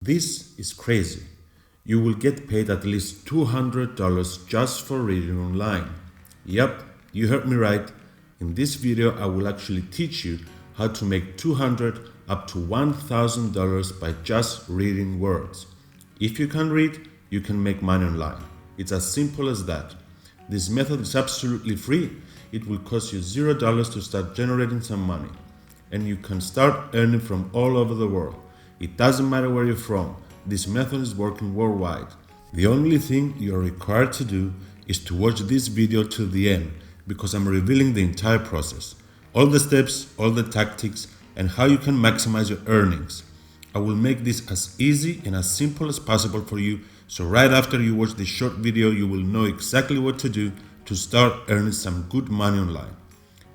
This is crazy. You will get paid at least $200 just for reading online. Yep, you heard me right. In this video, I will actually teach you how to make $200 up to $1,000 by just reading words. If you can read, you can make money online. It's as simple as that. This method is absolutely free. It will cost you $0 to start generating some money. And you can start earning from all over the world. It doesn't matter where you're from. This method is working worldwide. The only thing you're required to do is to watch this video till the end, because I'm revealing the entire process. All the steps, all the tactics, and how you can maximize your earnings. I will make this as easy and as simple as possible for you, so right after you watch this short video, you will know exactly what to do to start earning some good money online.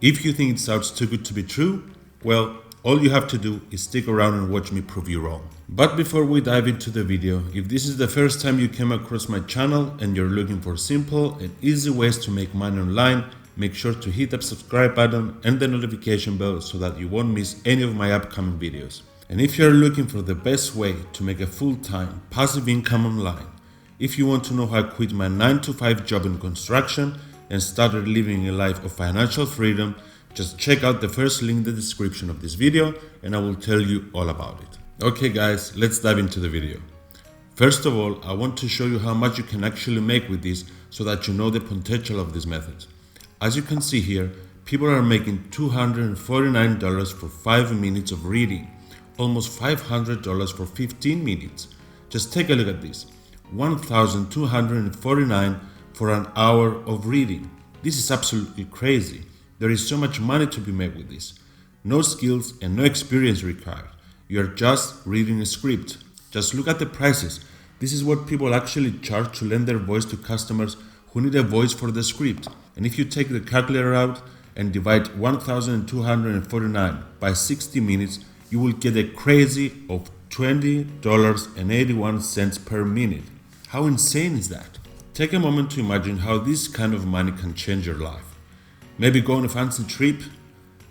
If you think it sounds too good to be true, well, all you have to do is stick around and watch me prove you wrong. But before we dive into the video, if this is the first time you came across my channel and you're looking for simple and easy ways to make money online, make sure to hit that subscribe button and the notification bell so that you won't miss any of my upcoming videos. And if you're looking for the best way to make a full-time passive income online, if you want to know how I quit my 9-to-5 job in construction and started living a life of financial freedom, just check out the first link in the description of this video and I will tell you all about it. Okay guys, let's dive into the video. First of all, I want to show you how much you can actually make with this so that you know the potential of this method. As you can see here, people are making $249 for 5 minutes of reading, almost $500 for 15 minutes. Just take a look at this, $1,249 for an hour of reading. This is absolutely crazy. There is so much money to be made with this. No skills and no experience required. You are just reading a script. Just look at the prices. This is what people actually charge to lend their voice to customers who need a voice for the script. And if you take the calculator out and divide 1,249 by 60 minutes, you will get a crazy of $20.81 per minute. How insane is that? Take a moment to imagine how this kind of money can change your life. Maybe go on a fancy trip,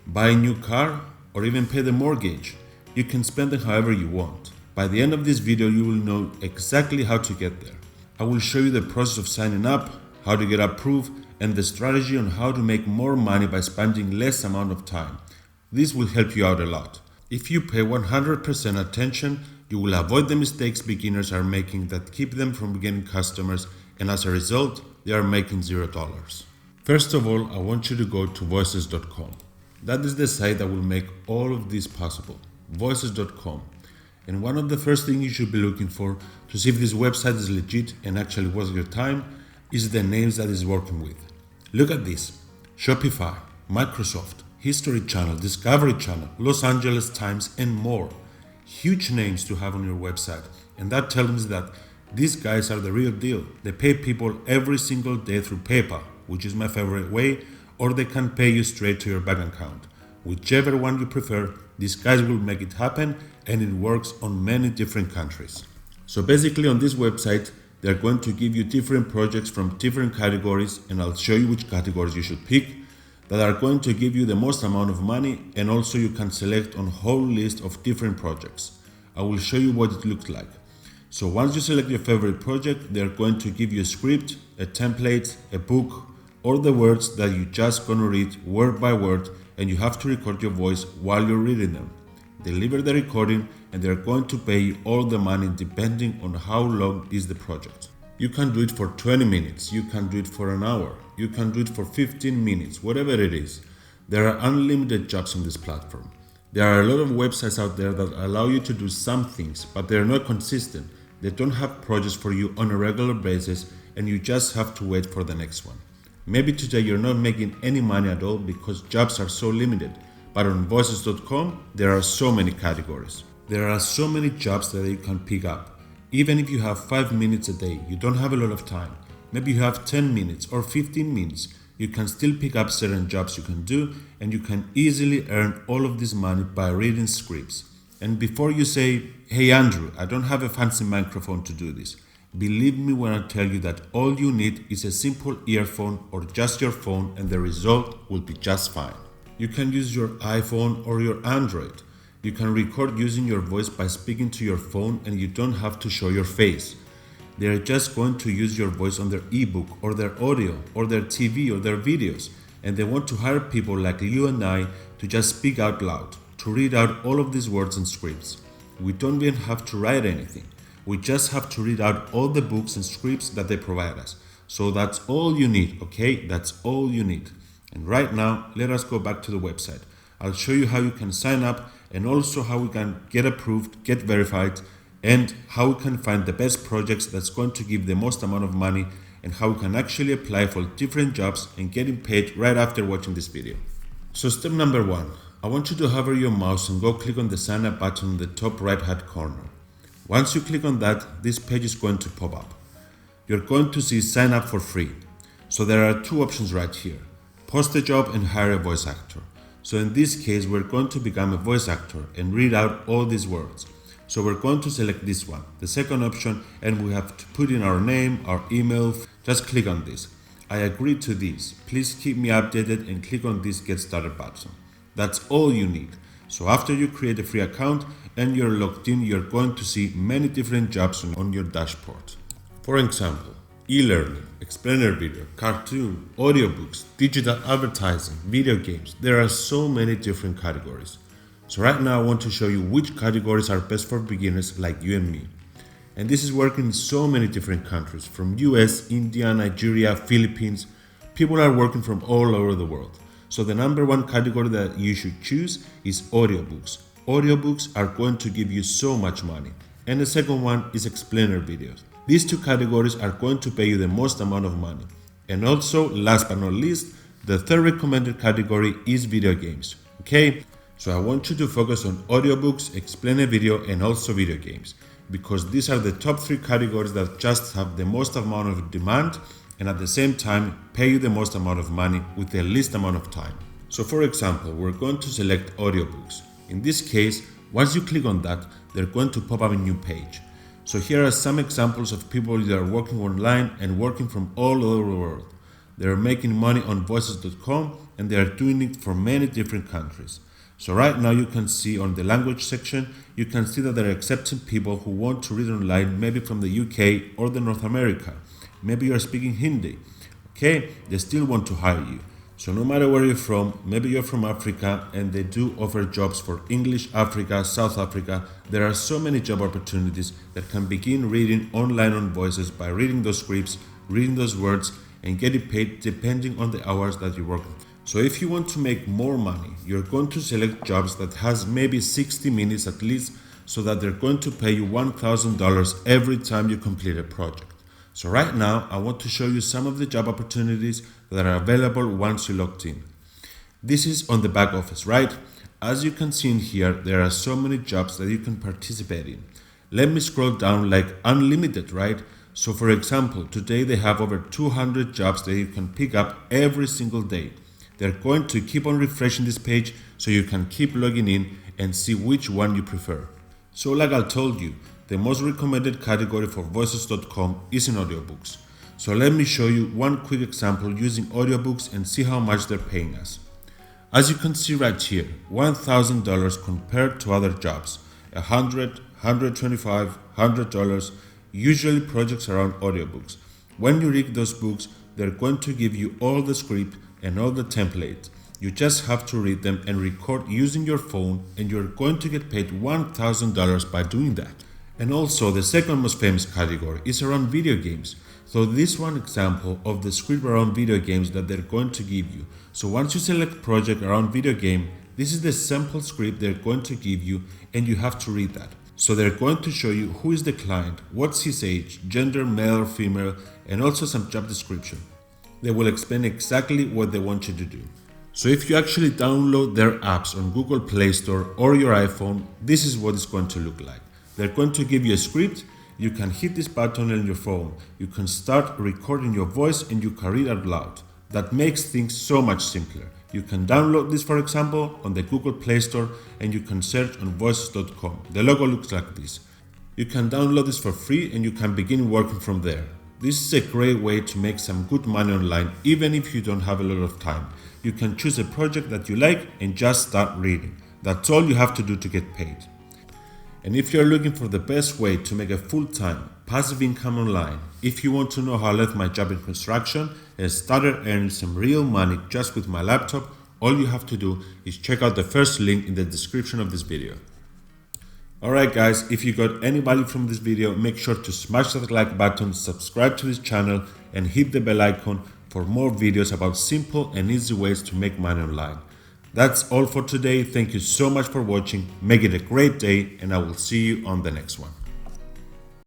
buy a new car, or even pay the mortgage. You can spend it however you want. By the end of this video, you will know exactly how to get there. I will show you the process of signing up, how to get approved, and the strategy on how to make more money by spending less amount of time. This will help you out a lot. If you pay 100% attention, you will avoid the mistakes beginners are making that keep them from getting customers, and as a result, they are making $0. First of all, I want you to go to voices.com. That is the site that will make all of this possible, voices.com. And one of the first things you should be looking for to see if this website is legit and actually worth your time is the names that it's working with. Look at this: Shopify, Microsoft, History Channel, Discovery Channel, Los Angeles Times, and more. Huge names to have on your website. And that tells me that these guys are the real deal. They pay people every single day through PayPal, which is my favorite way, or they can pay you straight to your bank account. Whichever one you prefer, these guys will make it happen, and it works on many different countries. So basically on this website, they're going to give you different projects from different categories, and I'll show you which categories you should pick that are going to give you the most amount of money, and also you can select on a whole list of different projects. I will show you what it looks like. So once you select your favorite project, they're going to give you a script, a template, a book, or the words that you're just going to read word by word, and you have to record your voice while you're reading them. Deliver the recording and they're going to pay you all the money depending on how long is the project. You can do it for 20 minutes, you can do it for an hour, you can do it for 15 minutes, whatever it is. There are unlimited jobs on this platform. There are a lot of websites out there that allow you to do some things, but they're not consistent. They don't have projects for you on a regular basis, and you just have to wait for the next one. Maybe today you're not making any money at all because jobs are so limited, but on voices.com there are so many categories. There are so many jobs that you can pick up. Even if you have 5 minutes a day, you don't have a lot of time. Maybe you have 10 minutes or 15 minutes. You can still pick up certain jobs you can do, and you can easily earn all of this money by reading scripts. And before you say, "Hey Andrew, I don't have a fancy microphone to do this," believe me when I tell you that all you need is a simple earphone or just your phone, and the result will be just fine. You can use your iPhone or your Android. You can record using your voice by speaking to your phone and you don't have to show your face. They're just going to use your voice on their ebook or their audio or their TV or their videos, and they want to hire people like you and I to just speak out loud, to read out all of these words and scripts. We don't even have to write anything. We just have to read out all the books and scripts that they provide us. So that's all you need, okay? That's all you need. And right now, let us go back to the website. I'll show you how you can sign up and also how we can get approved, get verified, and how we can find the best projects that's going to give the most amount of money, and how we can actually apply for different jobs and getting paid right after watching this video. So step number 1, I want you to hover your mouse and go click on the sign up button in the top right hand corner. Once you click on that, this page is going to pop up. You're going to see sign up for free. So there are 2 options right here: post a job and hire a voice actor. So in this case, we're going to become a voice actor and read out all these words. So we're going to select this one, the second option, and we have to put in our name, our email. Just click on this. I agree to this. Please keep me updated and click on this get started button. That's all you need. So after you create a free account and you're logged in, you're going to see many different jobs on your dashboard. For example, e-learning, explainer video, cartoon, audiobooks, digital advertising, video games. There are so many different categories. So right now I want to show you which categories are best for beginners like you and me. And this is working in so many different countries, from US, India, Nigeria, Philippines. People are working from all over the world. So the number 1 category that you should choose is audiobooks. Audiobooks are going to give you so much money. And the second one is explainer videos. These 2 categories are going to pay you the most amount of money. And also, last but not least, the third recommended category is video games. Okay? So I want you to focus on audiobooks, explainer video, and also video games, because these are the top 3 categories that just have the most amount of demand and at the same time pay you the most amount of money with the least amount of time. So for example, we're going to select audiobooks. In this case, once you click on that, they're going to pop up a new page. So here are some examples of people that are working online and working from all over the world. They're making money on voices.com and they are doing it for many different countries. So right now you can see on the language section, you can see that they're accepting people who want to read online, maybe from the UK or the North America. Maybe you're speaking Hindi. Okay, they still want to hire you. So no matter where you're from, maybe you're from Africa and they do offer jobs for English Africa, South Africa. There are so many job opportunities that can begin reading online on Voices by reading those scripts, reading those words, and getting paid depending on the hours that you're working. So if you want to make more money, you're going to select jobs that has maybe 60 minutes at least, so that they're going to pay you $1,000 every time you complete a project. So right now, I want to show you some of the job opportunities that are available once you logged in. This is on the back office, right? As you can see in here, there are so many jobs that you can participate in. Let me scroll down like unlimited, right? So for example, today they have over 200 jobs that you can pick up every single day. They're going to keep on refreshing this page so you can keep logging in and see which one you prefer. So like I told you, the most recommended category for voices.com is in audiobooks. So let me show you one quick example using audiobooks and see how much they're paying us. As you can see right here, $1,000 compared to other jobs, $100, $125, $100, usually projects around audiobooks. When you read those books, they're going to give you all the script and all the template. You just have to read them and record using your phone, and you're going to get paid $1,000 by doing that. And also the second most famous category is around video games. So this one example of the script around video games that they're going to give you. So once you select project around video game, this is the sample script they're going to give you and you have to read that. So they're going to show you who is the client, what's his age, gender, male or female, and also some job description. They will explain exactly what they want you to do. So if you actually download their apps on Google Play Store or your iPhone, this is what it's going to look like. They're going to give you a script. You can hit this button on your phone. You can start recording your voice and you can read out loud. That makes things so much simpler. You can download this, for example, on the Google Play Store and you can search on voices.com. The logo looks like this. You can download this for free and you can begin working from there. This is a great way to make some good money online, even if you don't have a lot of time. You can choose a project that you like and just start reading. That's all you have to do to get paid. And if you're looking for the best way to make a full-time passive income online, if you want to know how I left my job in construction and started earning some real money just with my laptop, all you have to do is check out the first link in the description of this video. Alright guys, if you got any value from this video, make sure to smash that like button, subscribe to this channel and hit the bell icon for more videos about simple and easy ways to make money online. That's all for today. Thank you so much for watching. Make it a great day and I will see you on the next one.